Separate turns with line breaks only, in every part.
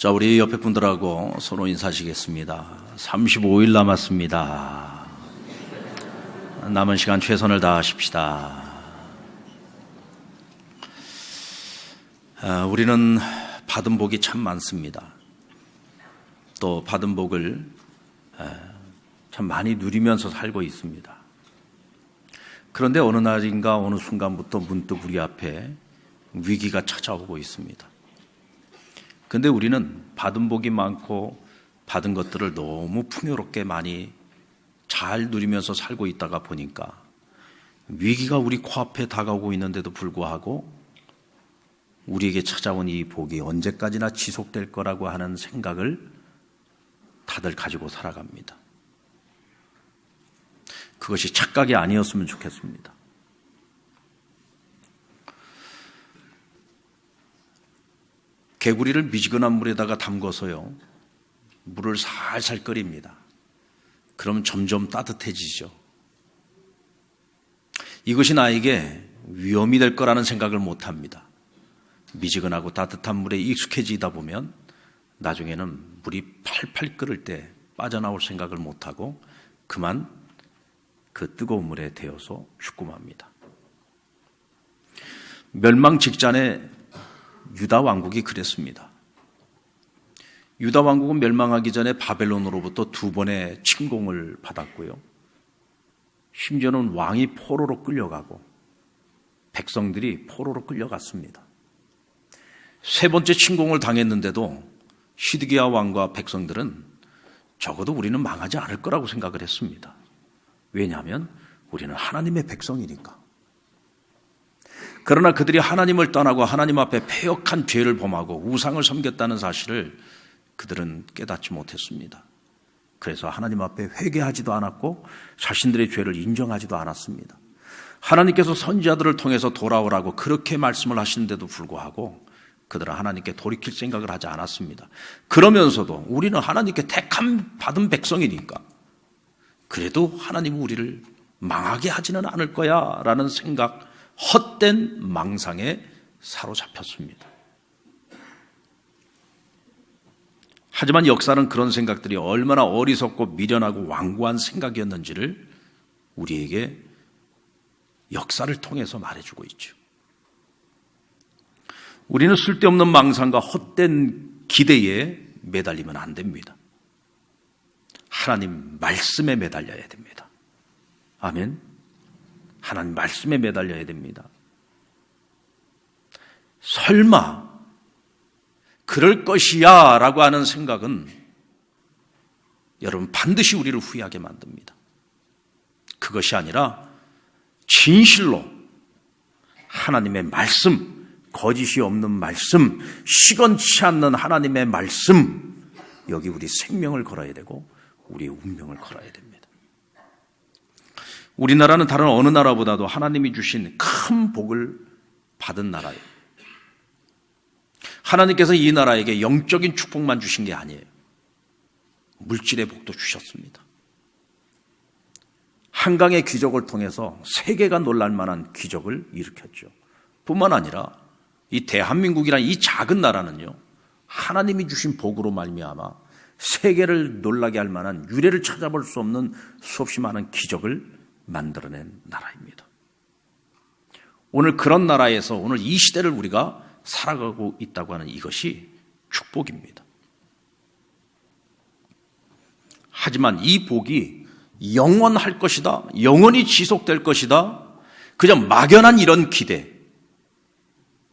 자, 우리 옆에 분들하고 서로 인사하시겠습니다. 35일 남았습니다. 남은 시간 최선을 다하십시다. 우리는 받은 복이 참 많습니다. 또 받은 복을 참 많이 누리면서 살고 있습니다. 그런데 어느 날인가 어느 순간부터 문득 우리 앞에 위기가 찾아오고 있습니다. 그런데 우리는 받은 복이 많고 받은 것들을 너무 풍요롭게 많이 잘 누리면서 살고 있다가 보니까 위기가 우리 코앞에 다가오고 있는데도 불구하고 우리에게 찾아온 이 복이 언제까지나 지속될 거라고 하는 생각을 다들 가지고 살아갑니다. 그것이 착각이 아니었으면 좋겠습니다. 개구리를 미지근한 물에다가 담궈서요, 물을 살살 끓입니다. 그럼 점점 따뜻해지죠. 이것이 나에게 위험이 될 거라는 생각을 못합니다. 미지근하고 따뜻한 물에 익숙해지다 보면 나중에는 물이 팔팔 끓을 때 빠져나올 생각을 못하고 그만 그 뜨거운 물에 데워서 죽고 맙니다. 멸망 직전에 유다 왕국이 그랬습니다. 유다 왕국은 멸망하기 전에 바벨론으로부터 2번의 침공을 받았고요. 심지어는 왕이 포로로 끌려가고 백성들이 포로로 끌려갔습니다. 3번째 침공을 당했는데도 시드기야 왕과 백성들은 적어도 우리는 망하지 않을 거라고 생각을 했습니다. 왜냐하면 우리는 하나님의 백성이니까. 그러나 그들이 하나님을 떠나고 하나님 앞에 패역한 죄를 범하고 우상을 섬겼다는 사실을 그들은 깨닫지 못했습니다. 그래서 하나님 앞에 회개하지도 않았고 자신들의 죄를 인정하지도 않았습니다. 하나님께서 선지자들을 통해서 돌아오라고 그렇게 말씀을 하시는데도 불구하고 그들은 하나님께 돌이킬 생각을 하지 않았습니다. 그러면서도 우리는 하나님께 택함 받은 백성이니까 그래도 하나님은 우리를 망하게 하지는 않을 거야 라는 생각, 헛된 망상에 사로잡혔습니다. 하지만 역사는 그런 생각들이 얼마나 어리석고 미련하고 완고한 생각이었는지를 우리에게 역사를 통해서 말해주고 있죠. 우리는 쓸데없는 망상과 헛된 기대에 매달리면 안 됩니다. 하나님 말씀에 매달려야 됩니다. 아멘. 하나님 말씀에 매달려야 됩니다. 설마 그럴 것이야 라고 하는 생각은 여러분 반드시 우리를 후회하게 만듭니다. 그것이 아니라 진실로 하나님의 말씀, 거짓이 없는 말씀, 시건치 않는 하나님의 말씀, 여기 우리 생명을 걸어야 되고 우리의 운명을 걸어야 됩니다. 우리나라는 다른 어느 나라보다도 하나님이 주신 큰 복을 받은 나라예요. 하나님께서 이 나라에게 영적인 축복만 주신 게 아니에요. 물질의 복도 주셨습니다. 한강의 기적을 통해서 세계가 놀랄 만한 기적을 일으켰죠. 뿐만 아니라 이 대한민국이라는 이 작은 나라는요, 하나님이 주신 복으로 말미암아 세계를 놀라게 할 만한 유례를 찾아볼 수 없는 수없이 많은 기적을 만들어낸 나라입니다. 오늘 그런 나라에서 오늘 이 시대를 우리가 살아가고 있다고 하는 이것이 축복입니다. 하지만 이 복이 영원할 것이다, 영원히 지속될 것이다, 그냥 막연한 이런 기대,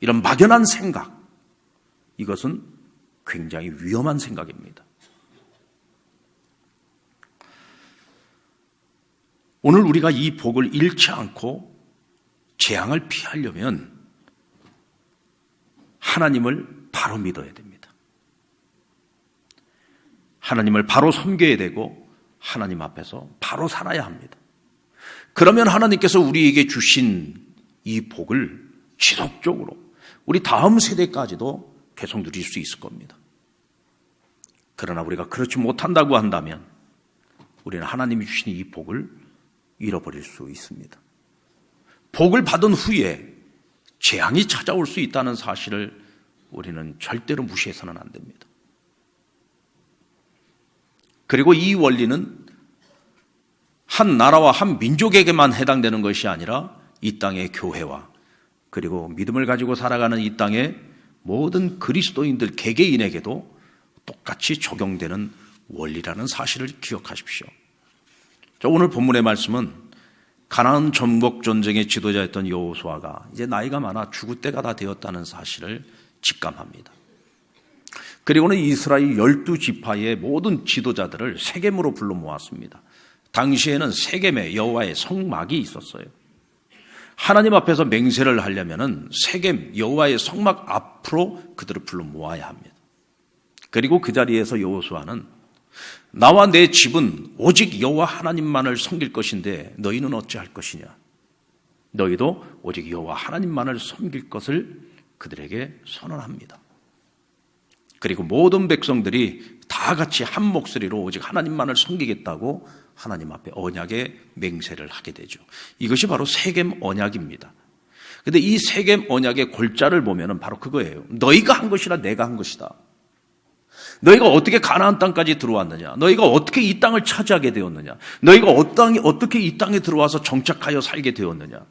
이런 막연한 생각, 이것은 굉장히 위험한 생각입니다. 오늘 우리가 이 복을 잃지 않고 재앙을 피하려면 하나님을 바로 믿어야 됩니다. 하나님을 바로 섬겨야 되고 하나님 앞에서 바로 살아야 합니다. 그러면 하나님께서 우리에게 주신 이 복을 지속적으로 우리 다음 세대까지도 계속 누릴 수 있을 겁니다. 그러나 우리가 그렇지 못한다고 한다면 우리는 하나님이 주신 이 복을 잃어버릴 수 있습니다. 복을 받은 후에 재앙이 찾아올 수 있다는 사실을 우리는 절대로 무시해서는 안 됩니다. 그리고 이 원리는 한 나라와 한 민족에게만 해당되는 것이 아니라 이 땅의 교회와 그리고 믿음을 가지고 살아가는 이 땅의 모든 그리스도인들 개개인에게도 똑같이 적용되는 원리라는 사실을 기억하십시오. 오늘 본문의 말씀은 가나안 전국 전쟁의 지도자였던 여호수아가 이제 나이가 많아 죽을 때가 다 되었다는 사실을 직감합니다. 그리고는 이스라엘 12지파의 모든 지도자들을 세겜으로 불러 모았습니다. 당시에는 세겜에 여호와의 성막이 있었어요. 하나님 앞에서 맹세를 하려면은 세겜 여호와의 성막 앞으로 그들을 불러 모아야 합니다. 그리고 그 자리에서 여호수아는 나와 내 집은 오직 여호와 하나님만을 섬길 것인데 너희는 어찌할 것이냐? 너희도 오직 여호와 하나님만을 섬길 것을 그들에게 선언합니다. 그리고 모든 백성들이 다 같이 한 목소리로 오직 하나님만을 섬기겠다고 하나님 앞에 언약의 맹세를 하게 되죠. 이것이 바로 세겜 언약입니다. 그런데 이 세겜 언약의 골자를 보면은 바로 그거예요. 너희가 한 것이라 내가 한 것이다. 너희가 어떻게 가나안 땅까지 들어왔느냐? 너희가 어떻게 이 땅을 차지하게 되었느냐? 너희가 어떻게 이 땅에 들어와서 정착하여 살게 되었느냐?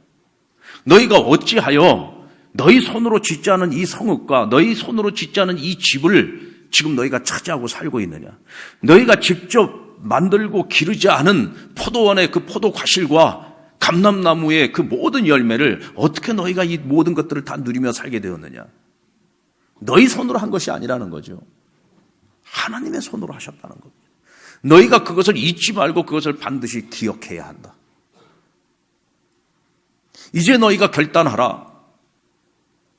너희가 어찌하여 너희 손으로 짓지 않은 이 성읍과 너희 손으로 짓지 않은 이 집을 지금 너희가 차지하고 살고 있느냐? 너희가 직접 만들고 기르지 않은 포도원의 그 포도 과실과 감람나무의 그 모든 열매를 어떻게 너희가 이 모든 것들을 다 누리며 살게 되었느냐? 너희 손으로 한 것이 아니라는 거죠. 하나님의 손으로 하셨다는 겁니다. 너희가 그것을 잊지 말고 그것을 반드시 기억해야 한다. 이제 너희가 결단하라.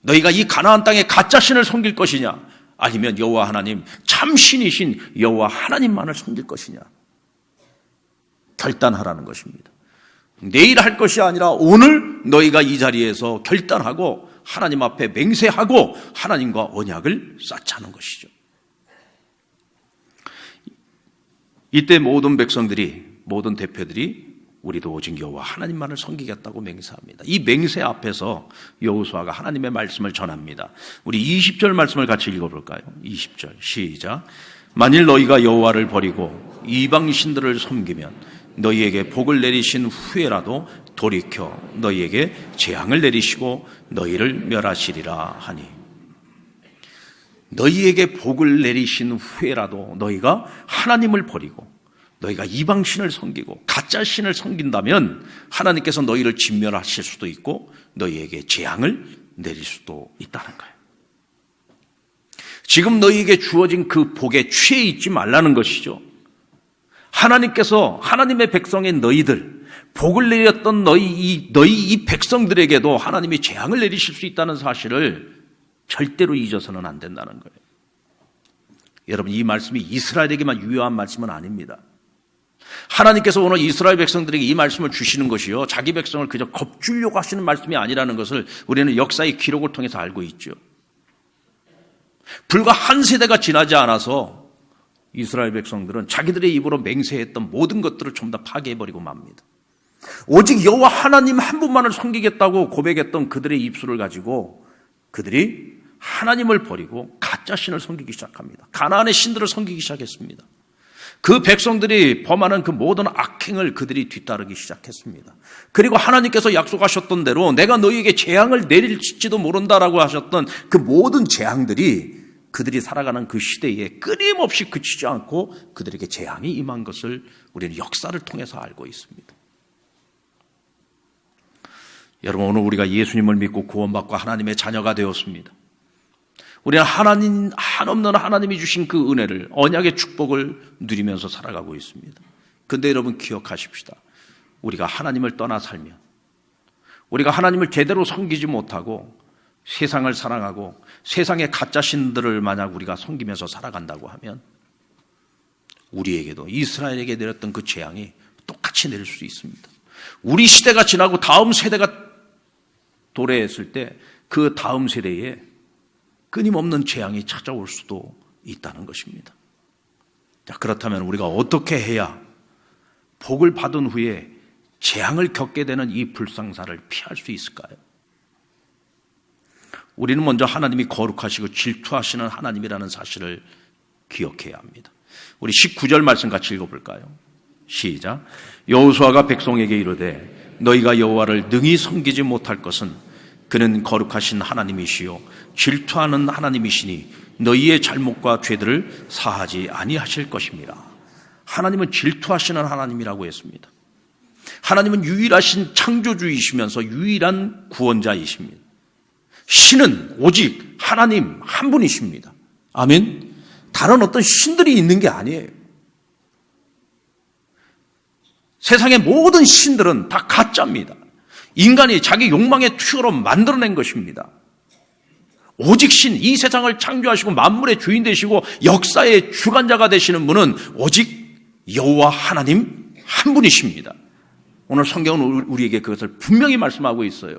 너희가 이 가나안 땅에 가짜 신을 섬길 것이냐, 아니면 여호와 하나님 참 신이신 여호와 하나님만을 섬길 것이냐. 결단하라는 것입니다. 내일 할 것이 아니라 오늘 너희가 이 자리에서 결단하고 하나님 앞에 맹세하고 하나님과 언약을 쌓자는 것이죠. 이때 모든 백성들이, 모든 대표들이 우리도 오직 여호와 하나님만을 섬기겠다고 맹세합니다. 이 맹세 앞에서 여호수아가 하나님의 말씀을 전합니다. 우리 20절 말씀을 같이 읽어볼까요? 20절 시작. 만일 너희가 여호와를 버리고 이방 신들을 섬기면 너희에게 복을 내리신 후에라도 돌이켜 너희에게 재앙을 내리시고 너희를 멸하시리라 하니. 너희에게 복을 내리신 후에라도 너희가 하나님을 버리고 너희가 이방신을 섬기고 가짜신을 섬긴다면 하나님께서 너희를 진멸하실 수도 있고 너희에게 재앙을 내릴 수도 있다는 거예요. 지금 너희에게 주어진 그 복에 취해 있지 말라는 것이죠. 하나님께서 하나님의 백성인 너희들, 복을 내렸던 너희 이 백성들에게도 하나님이 재앙을 내리실 수 있다는 사실을 절대로 잊어서는 안 된다는 거예요. 여러분, 이 말씀이 이스라엘에게만 유효한 말씀은 아닙니다. 하나님께서 오늘 이스라엘 백성들에게 이 말씀을 주시는 것이요, 자기 백성을 그저 겁주려고 하시는 말씀이 아니라는 것을 우리는 역사의 기록을 통해서 알고 있죠. 불과 한 세대가 지나지 않아서 이스라엘 백성들은 자기들의 입으로 맹세했던 모든 것들을 전부 다 파괴해버리고 맙니다. 오직 여호와 하나님 한 분만을 섬기겠다고 고백했던 그들의 입술을 가지고 그들이 하나님을 버리고 가짜 신을 섬기기 시작합니다. 가나안의 신들을 섬기기 시작했습니다. 그 백성들이 범하는 그 모든 악행을 그들이 뒤따르기 시작했습니다. 그리고 하나님께서 약속하셨던 대로 내가 너희에게 재앙을 내릴지도 모른다라고 하셨던 그 모든 재앙들이 그들이 살아가는 그 시대에 끊임없이 그치지 않고 그들에게 재앙이 임한 것을 우리는 역사를 통해서 알고 있습니다. 여러분, 오늘 우리가 예수님을 믿고 구원받고 하나님의 자녀가 되었습니다. 우리는 하나님, 한없는 하나님이 주신 그 은혜를, 언약의 축복을 누리면서 살아가고 있습니다. 그런데 여러분 기억하십시다. 우리가 하나님을 떠나 살면, 우리가 하나님을 제대로 섬기지 못하고 세상을 사랑하고 세상의 가짜 신들을 만약 우리가 섬기면서 살아간다고 하면 우리에게도 이스라엘에게 내렸던 그 재앙이 똑같이 내릴 수 있습니다. 우리 시대가 지나고 다음 세대가 도래했을 때 그 다음 세대에 끊임없는 재앙이 찾아올 수도 있다는 것입니다. 자, 그렇다면 우리가 어떻게 해야 복을 받은 후에 재앙을 겪게 되는 이 불상사를 피할 수 있을까요? 우리는 먼저 하나님이 거룩하시고 질투하시는 하나님이라는 사실을 기억해야 합니다. 우리 19절 말씀 같이 읽어볼까요? 시작. 여호수아가 백성에게 이르되 너희가 여호와를 능히 섬기지 못할 것은 그는 거룩하신 하나님이시요 질투하는 하나님이시니 너희의 잘못과 죄들을 사하지 아니하실 것입니다. 하나님은 질투하시는 하나님이라고 했습니다. 하나님은 유일하신 창조주이시면서 유일한 구원자이십니다. 신은 오직 하나님 한 분이십니다. 아멘. 다른 어떤 신들이 있는 게 아니에요. 세상의 모든 신들은 다 가짜입니다. 인간이 자기 욕망의 투여로 만들어낸 것입니다. 오직 신, 이 세상을 창조하시고 만물의 주인 되시고 역사의 주관자가 되시는 분은 오직 여호와 하나님 한 분이십니다. 오늘 성경은 우리에게 그것을 분명히 말씀하고 있어요.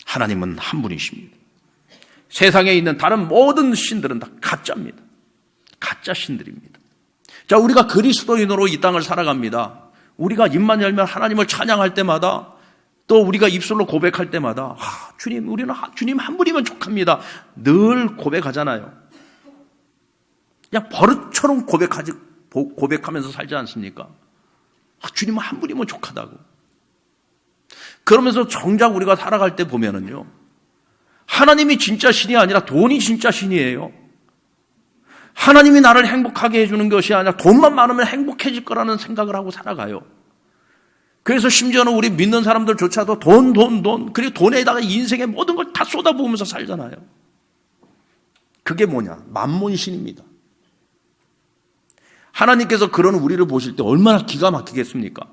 하나님은 한 분이십니다. 세상에 있는 다른 모든 신들은 다 가짜입니다. 가짜 신들입니다. 자, 우리가 그리스도인으로 이 땅을 살아갑니다. 우리가 입만 열면 하나님을 찬양할 때마다 또 우리가 입술로 고백할 때마다 주님, 우리는 주님 한 분이면 족합니다. 늘 고백하잖아요. 그냥 버릇처럼 고백하면서 살지 않습니까? 주님은 한 분이면 족하다고. 그러면서 정작 우리가 살아갈 때 보면은요, 하나님이 진짜 신이 아니라 돈이 진짜 신이에요. 하나님이 나를 행복하게 해주는 것이 아니라 돈만 많으면 행복해질 거라는 생각을 하고 살아가요. 그래서 심지어는 우리 믿는 사람들조차도 돈, 그리고 돈에다가 인생의 모든 걸 다 쏟아부으면서 살잖아요. 그게 뭐냐? 만몬신입니다. 하나님께서 그런 우리를 보실 때 얼마나 기가 막히겠습니까?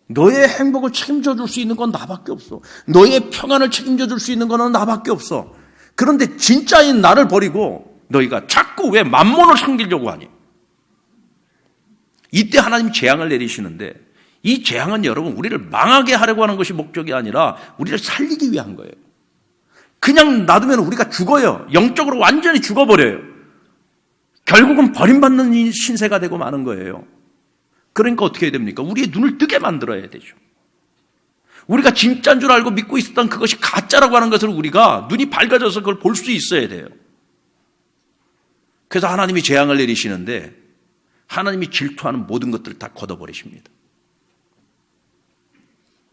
너의 행복을 책임져 줄 수 있는 건 나밖에 없어. 너의 평안을 책임져 줄 수 있는 건 나밖에 없어. 그런데 진짜인 나를 버리고 너희가 자꾸 왜 만몬을 섬기려고 하니? 이때 하나님이 재앙을 내리시는데 이 재앙은 여러분 우리를 망하게 하려고 하는 것이 목적이 아니라 우리를 살리기 위한 거예요. 그냥 놔두면 우리가 죽어요. 영적으로 완전히 죽어버려요. 결국은 버림받는 신세가 되고 마는 거예요. 그러니까 어떻게 해야 됩니까? 우리의 눈을 뜨게 만들어야 되죠. 우리가 진짜인 줄 알고 믿고 있었던 그것이 가짜라고 하는 것을 우리가 눈이 밝아져서 그걸 볼 수 있어야 돼요. 그래서 하나님이 재앙을 내리시는데 하나님이 질투하는 모든 것들을 다 걷어버리십니다.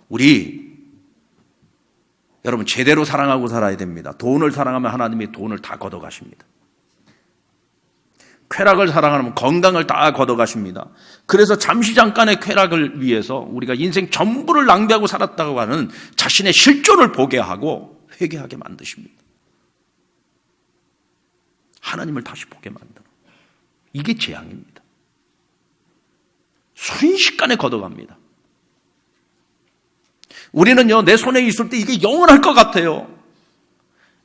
우리 여러분 제대로 사랑하고 살아야 됩니다. 돈을 사랑하면 하나님이 돈을 다 걷어가십니다. 쾌락을 사랑하면 건강을 다 걷어가십니다. 그래서 잠시 잠깐의 쾌락을 위해서 우리가 인생 전부를 낭비하고 살았다고 하는 자신의 실존을 보게 하고 회개하게 만드십니다. 하나님을 다시 보게 만드는 이게 재앙입니다. 순식간에 걷어갑니다. 우리는요, 내 손에 있을 때 이게 영원할 것 같아요.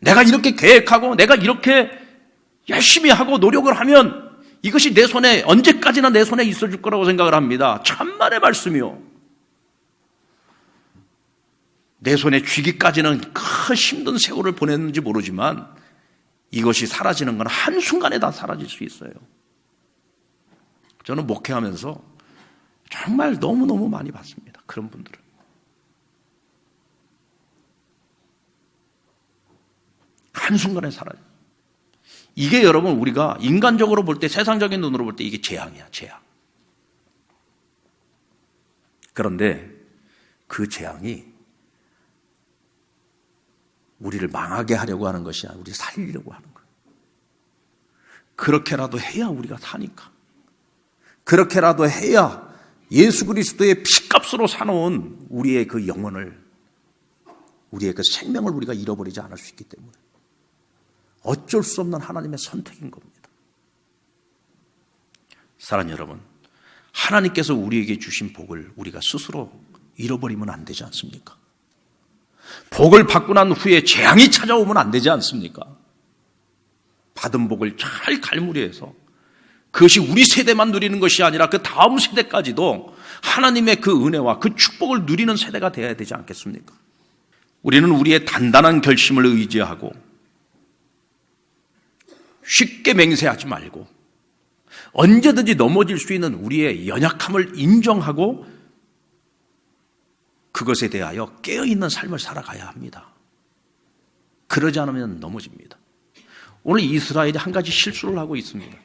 내가 이렇게 계획하고 내가 이렇게 열심히 하고 노력을 하면 이것이 내 손에 언제까지나 내 손에 있어줄 거라고 생각을 합니다. 천만의 말씀이요. 내 손에 쥐기까지는 큰 힘든 세월을 보냈는지 모르지만 이것이 사라지는 건 한순간에 다 사라질 수 있어요. 저는 목회하면서 정말 너무너무 많이 봤습니다. 그런 분들을. 한순간에 사라져요. 이게 여러분 우리가 인간적으로 볼 때 세상적인 눈으로 볼 때 이게 재앙이야, 재앙. 그런데 그 재앙이 우리를 망하게 하려고 하는 것이 아니라 우리 살리려고 하는 거예요. 그렇게라도 해야 우리가 사니까. 그렇게라도 해야 예수 그리스도의 피값으로 사놓은 우리의 그 영혼을, 우리의 그 생명을 우리가 잃어버리지 않을 수 있기 때문에 어쩔 수 없는 하나님의 선택인 겁니다. 사랑하는 여러분, 하나님께서 우리에게 주신 복을 우리가 스스로 잃어버리면 안 되지 않습니까? 복을 받고 난 후에 재앙이 찾아오면 안 되지 않습니까? 받은 복을 잘 갈무리해서 그것이 우리 세대만 누리는 것이 아니라 그 다음 세대까지도 하나님의 그 은혜와 그 축복을 누리는 세대가 되어야 되지 않겠습니까? 우리는 우리의 단단한 결심을 의지하고 쉽게 맹세하지 말고 언제든지 넘어질 수 있는 우리의 연약함을 인정하고 그것에 대하여 깨어있는 삶을 살아가야 합니다. 그러지 않으면 넘어집니다. 오늘 이스라엘이 한 가지 실수를 하고 있습니다.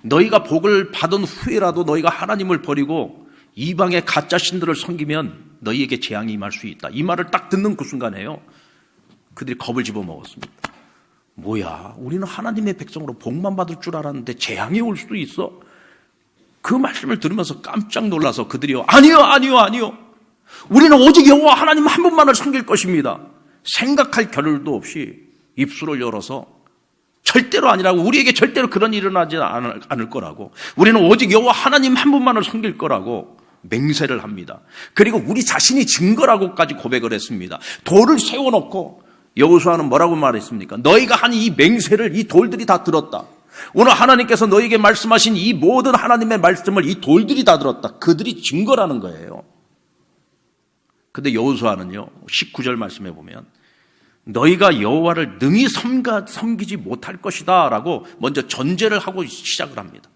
너희가 복을 받은 후에라도 너희가 하나님을 버리고 이방의 가짜 신들을 섬기면 너희에게 재앙이 임할 수 있다. 이 말을 딱 듣는 그 순간에요, 그들이 겁을 집어먹었습니다. 뭐야, 우리는 하나님의 백성으로 복만 받을 줄 알았는데 재앙이 올 수도 있어? 그 말씀을 들으면서 깜짝 놀라서 그들이요, 아니요. 우리는 오직 여호와 하나님 한 분만을 섬길 것입니다. 생각할 겨를도 없이 입술을 열어서 절대로 아니라고, 우리에게 절대로 그런 일이 일어나지 않을 거라고, 우리는 오직 여호와 하나님 한 분만을 섬길 거라고 맹세를 합니다. 그리고 우리 자신이 증거라고까지 고백을 했습니다. 돌을 세워놓고 여호수아는 뭐라고 말했습니까? 너희가 한 이 맹세를 이 돌들이 다 들었다. 오늘 하나님께서 너희에게 말씀하신 이 모든 하나님의 말씀을 이 돌들이 다 들었다. 그들이 증거라는 거예요. 근데 여호수아는요, 19절 말씀해 보면 너희가 여호와를 능히 섬기지 못할 것이다 라고 먼저 전제를 하고 시작을 합니다.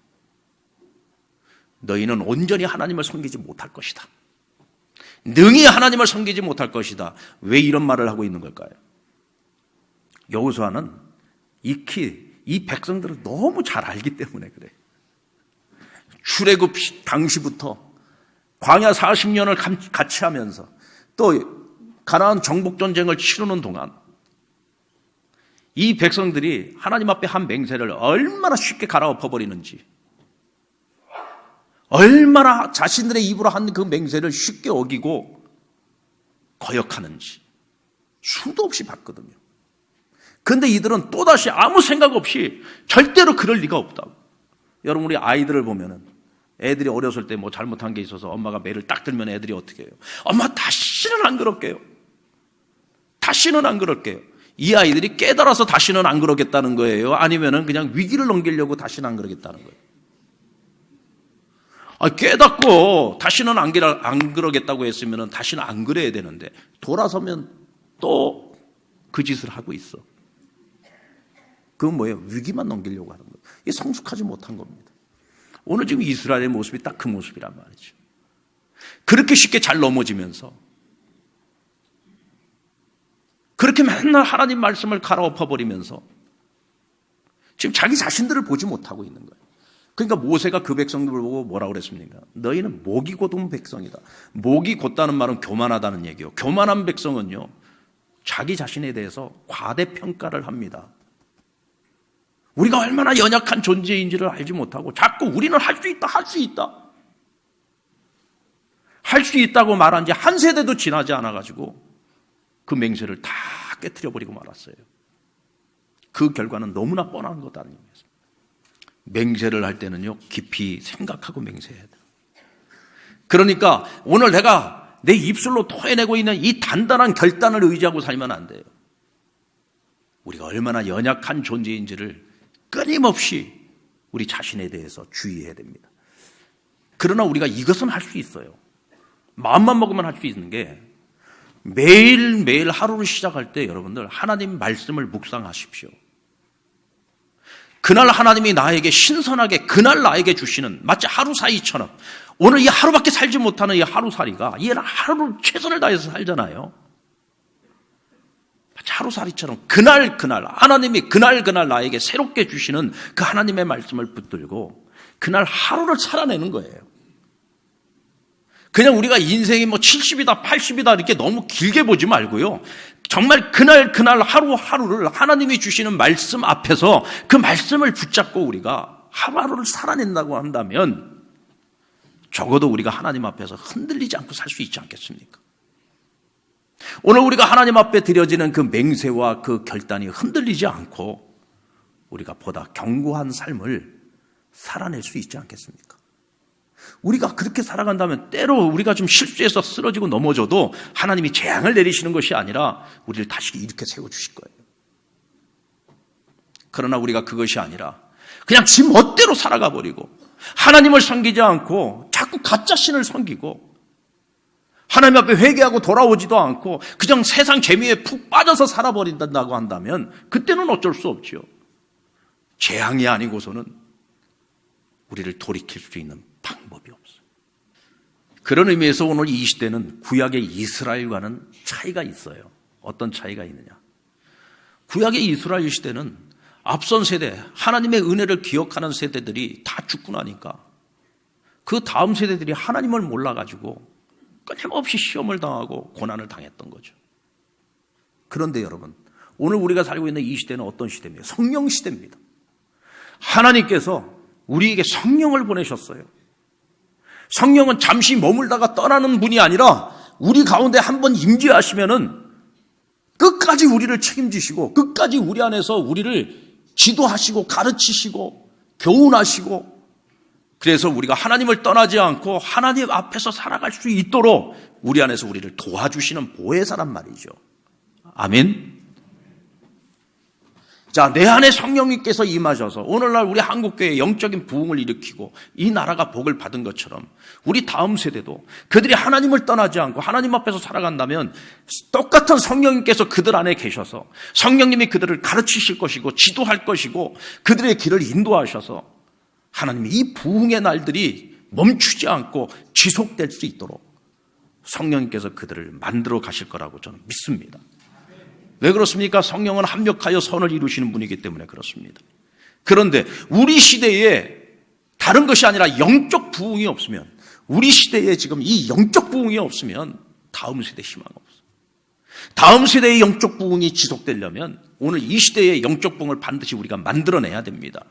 너희는 온전히 하나님을 섬기지 못할 것이다. 능히 하나님을 섬기지 못할 것이다. 왜 이런 말을 하고 있는 걸까요? 여호수아는 익히 이 백성들을 너무 잘 알기 때문에 그래요. 출애굽 당시부터 광야 40년을 같이 하면서 또 가나안 정복 전쟁을 치르는 동안 이 백성들이 하나님 앞에 한 맹세를 얼마나 쉽게 갈아엎어 버리는지, 얼마나 자신들의 입으로 한 그 맹세를 쉽게 어기고 거역하는지 수도 없이 봤거든요. 그런데 이들은 또다시 아무 생각 없이 절대로 그럴 리가 없다고. 여러분, 우리 아이들을 보면은 애들이 어렸을 때 뭐 잘못한 게 있어서 엄마가 매를 딱 들면 애들이 어떻게 해요? 엄마 다시는 안 그럴게요. 다시는 안 그럴게요. 이 아이들이 깨달아서 다시는 안 그러겠다는 거예요? 아니면은 그냥 위기를 넘기려고 다시는 안 그러겠다는 거예요? 깨닫고 다시는 안 그러겠다고 했으면은 다시는 안 그래야 되는데 돌아서면 또 그 짓을 하고 있어. 그건 뭐예요? 위기만 넘기려고 하는 거예요. 이게 성숙하지 못한 겁니다. 오늘 지금 이스라엘의 모습이 딱 그 모습이란 말이죠. 그렇게 쉽게 잘 넘어지면서, 그렇게 맨날 하나님 말씀을 갈아엎어버리면서 지금 자기 자신들을 보지 못하고 있는 거예요. 그러니까 모세가 그 백성들을 보고 뭐라고 그랬습니까? 너희는 목이 곧은 백성이다. 목이 곧다는 말은 교만하다는 얘기예요. 교만한 백성은요, 자기 자신에 대해서 과대평가를 합니다. 우리가 얼마나 연약한 존재인지를 알지 못하고 자꾸 우리는 할 수 있다고 말한 지 한 세대도 지나지 않아가지고 그 맹세를 다 깨트려버리고 말았어요. 그 결과는 너무나 뻔한 것 아닙니까? 맹세를 할 때는요, 깊이 생각하고 맹세해야 돼요. 그러니까 오늘 내가 내 입술로 토해내고 있는 이 단단한 결단을 의지하고 살면 안 돼요. 우리가 얼마나 연약한 존재인지를 끊임없이 우리 자신에 대해서 주의해야 됩니다. 그러나 우리가 이것은 할 수 있어요. 마음만 먹으면 할 수 있는 게, 매일매일 하루를 시작할 때 여러분들 하나님 말씀을 묵상하십시오. 그날 하나님이 나에게 신선하게 그날 나에게 주시는, 마치 하루살이처럼, 오늘 이 하루밖에 살지 못하는 이 하루살이가, 이 하루를 최선을 다해서 살잖아요. 마치 하루살이처럼 그날 하나님이 그날 나에게 새롭게 주시는 그 하나님의 말씀을 붙들고 그날 하루를 살아내는 거예요. 그냥 우리가 인생이 뭐 70이다 80이다 이렇게 너무 길게 보지 말고요, 정말 그날 하루하루를 하나님이 주시는 말씀 앞에서 그 말씀을 붙잡고 우리가 하루하루를 살아낸다고 한다면 적어도 우리가 하나님 앞에서 흔들리지 않고 살 수 있지 않겠습니까? 오늘 우리가 하나님 앞에 드려지는 그 맹세와 그 결단이 흔들리지 않고 우리가 보다 견고한 삶을 살아낼 수 있지 않겠습니까? 우리가 그렇게 살아간다면 때로 우리가 좀 실수해서 쓰러지고 넘어져도 하나님이 재앙을 내리시는 것이 아니라 우리를 다시 일으켜 세워주실 거예요. 그러나 우리가 그것이 아니라 그냥 지 멋대로 살아가 버리고 하나님을 섬기지 않고 자꾸 가짜 신을 섬기고 하나님 앞에 회개하고 돌아오지도 않고 그냥 세상 재미에 푹 빠져서 살아버린다고 한다면 그때는 어쩔 수 없지요. 재앙이 아니고서는 우리를 돌이킬 수 있는 방법이 없어요. 그런 의미에서 오늘 이 시대는 구약의 이스라엘과는 차이가 있어요. 어떤 차이가 있느냐? 구약의 이스라엘 시대는 앞선 세대, 하나님의 은혜를 기억하는 세대들이 다 죽고 나니까 그 다음 세대들이 하나님을 몰라가지고 끊임없이 시험을 당하고 고난을 당했던 거죠. 그런데 여러분, 오늘 우리가 살고 있는 이 시대는 어떤 시대입니까? 성령 시대입니다. 하나님께서 우리에게 성령을 보내셨어요. 성령은 잠시 머물다가 떠나는 분이 아니라 우리 가운데 한번 임재하시면은 끝까지 우리를 책임지시고 끝까지 우리 안에서 우리를 지도하시고 가르치시고 교훈하시고, 그래서 우리가 하나님을 떠나지 않고 하나님 앞에서 살아갈 수 있도록 우리 안에서 우리를 도와주시는 보혜사란 말이죠. 아멘. 자, 내 안에 성령님께서 임하셔서 오늘날 우리 한국교회에 영적인 부흥을 일으키고 이 나라가 복을 받은 것처럼 우리 다음 세대도 그들이 하나님을 떠나지 않고 하나님 앞에서 살아간다면 똑같은 성령님께서 그들 안에 계셔서 성령님이 그들을 가르치실 것이고 지도할 것이고 그들의 길을 인도하셔서 하나님이 이 부흥의 날들이 멈추지 않고 지속될 수 있도록 성령님께서 그들을 만들어 가실 거라고 저는 믿습니다. 왜 그렇습니까? 성령은 합력하여 선을 이루시는 분이기 때문에 그렇습니다. 그런데 우리 시대에 다른 것이 아니라 영적 부흥이 없으면, 우리 시대에 지금 이 영적 부흥이 없으면 다음 세대 희망 없어요. 다음 세대의 영적 부흥이 지속되려면 오늘 이 시대의 영적 부흥을 반드시 우리가 만들어내야 됩니다.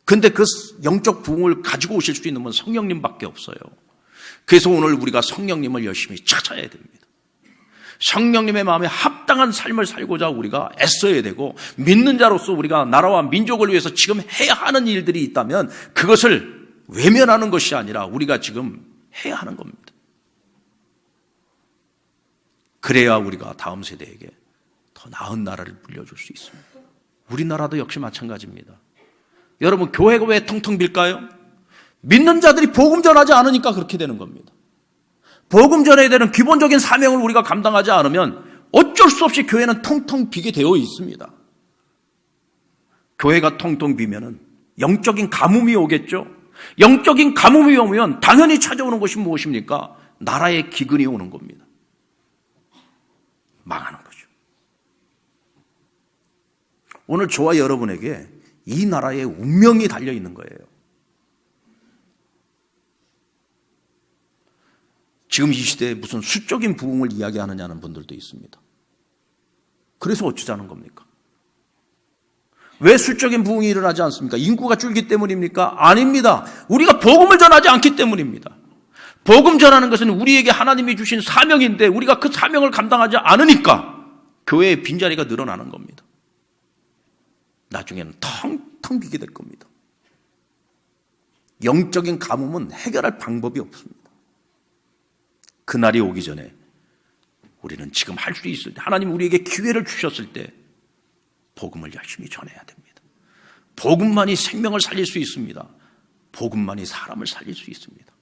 근데 그 영적 부흥을 가지고 오실 수 있는 분 성령님밖에 없어요. 그래서 오늘 우리가 성령님을 열심히 찾아야 됩니다. 성령님의 마음에 합당한 삶을 살고자 우리가 애써야 되고, 믿는 자로서 우리가 나라와 민족을 위해서 지금 해야 하는 일들이 있다면 그것을 외면하는 것이 아니라 우리가 지금 해야 하는 겁니다. 그래야 우리가 다음 세대에게 더 나은 나라를 물려줄 수 있습니다. 우리나라도 역시 마찬가지입니다. 여러분, 교회가 왜 텅텅 빌까요? 믿는 자들이 복음 전하지 않으니까 그렇게 되는 겁니다. 복음 전해야 되는 기본적인 사명을 우리가 감당하지 않으면 어쩔 수 없이 교회는 텅텅 비게 되어 있습니다. 교회가 텅텅 비면은 영적인 가뭄이 오겠죠. 영적인 가뭄이 오면 당연히 찾아오는 것이 무엇입니까? 나라의 기근이 오는 겁니다. 망하는 거죠. 오늘 저와 여러분에게 이 나라의 운명이 달려 있는 거예요. 지금 이 시대에 무슨 수적인 부흥을 이야기하느냐는 분들도 있습니다. 그래서 어쩌자는 겁니까? 왜 수적인 부흥이 일어나지 않습니까? 인구가 줄기 때문입니까? 아닙니다. 우리가 복음을 전하지 않기 때문입니다. 복음 전하는 것은 우리에게 하나님이 주신 사명인데 우리가 그 사명을 감당하지 않으니까 교회의 빈자리가 늘어나는 겁니다. 나중에는 텅텅 비게 될 겁니다. 영적인 가뭄은 해결할 방법이 없습니다. 그날이 오기 전에 우리는 지금 할 수 있을 때, 하나님 우리에게 기회를 주셨을 때 복음을 열심히 전해야 됩니다. 복음만이 생명을 살릴 수 있습니다. 복음만이 사람을 살릴 수 있습니다.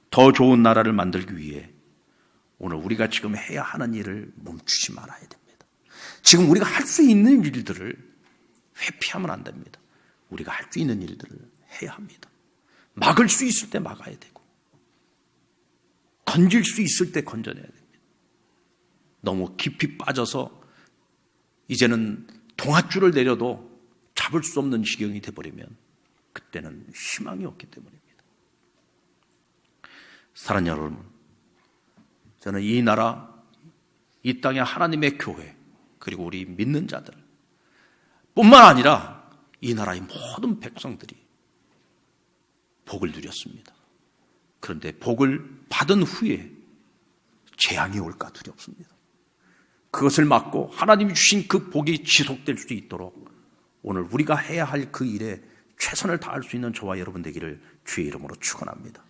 더 좋은 나라를 만들기 위해 오늘 우리가 지금 해야 하는 일을 멈추지 말아야 됩니다. 지금 우리가 할 수 있는 일들을 회피하면 안 됩니다. 우리가 할 수 있는 일들을 해야 합니다. 막을 수 있을 때 막아야 되고 건질 수 있을 때 건져내야 됩니다. 너무 깊이 빠져서 이제는 동아줄을 내려도 잡을 수 없는 지경이 돼버리면 그때는 희망이 없기 때문입니다. 사랑하는 여러분, 저는 이 나라, 이 땅의 하나님의 교회, 그리고 우리 믿는 자들 뿐만 아니라 이 나라의 모든 백성들이 복을 누렸습니다. 그런데 복을 받은 후에 재앙이 올까 두렵습니다. 그것을 막고 하나님이 주신 그 복이 지속될 수 있도록 오늘 우리가 해야 할 그 일에 최선을 다할 수 있는 저와 여러분 되기를 주의 이름으로 축원합니다.